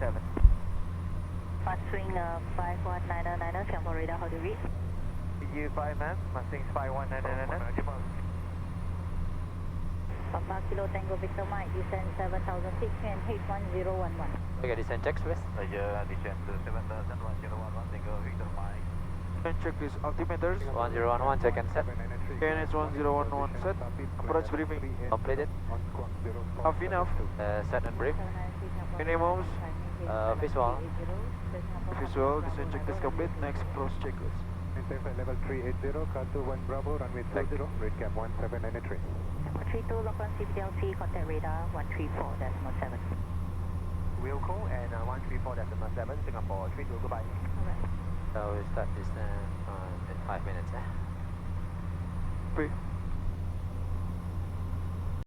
7. Fast swing 51999, Singapore radar, how do you read? EU5 man, Mustang 51999. Papa Kilo Tango Victor Mike, descend 7000 feet, and H1011. Okay, descent checks, please. Yeah, descend to 701011, Tango Victor Mike. And check this altimeters. 1011, check and set. KNH 1011 set. Approach briefing. Completed. Half enough. Set and brief. Minimums. Visual. Visual. Descent check is complete. Next cross checklist. Level 380, car 21 Bravo, runway 30, rate cap 1793. 32 local CBDLC, contact radar 134.7. Wheel call and 134.7, Singapore 32, goodbye. So we start descent in 5 minutes. Brief.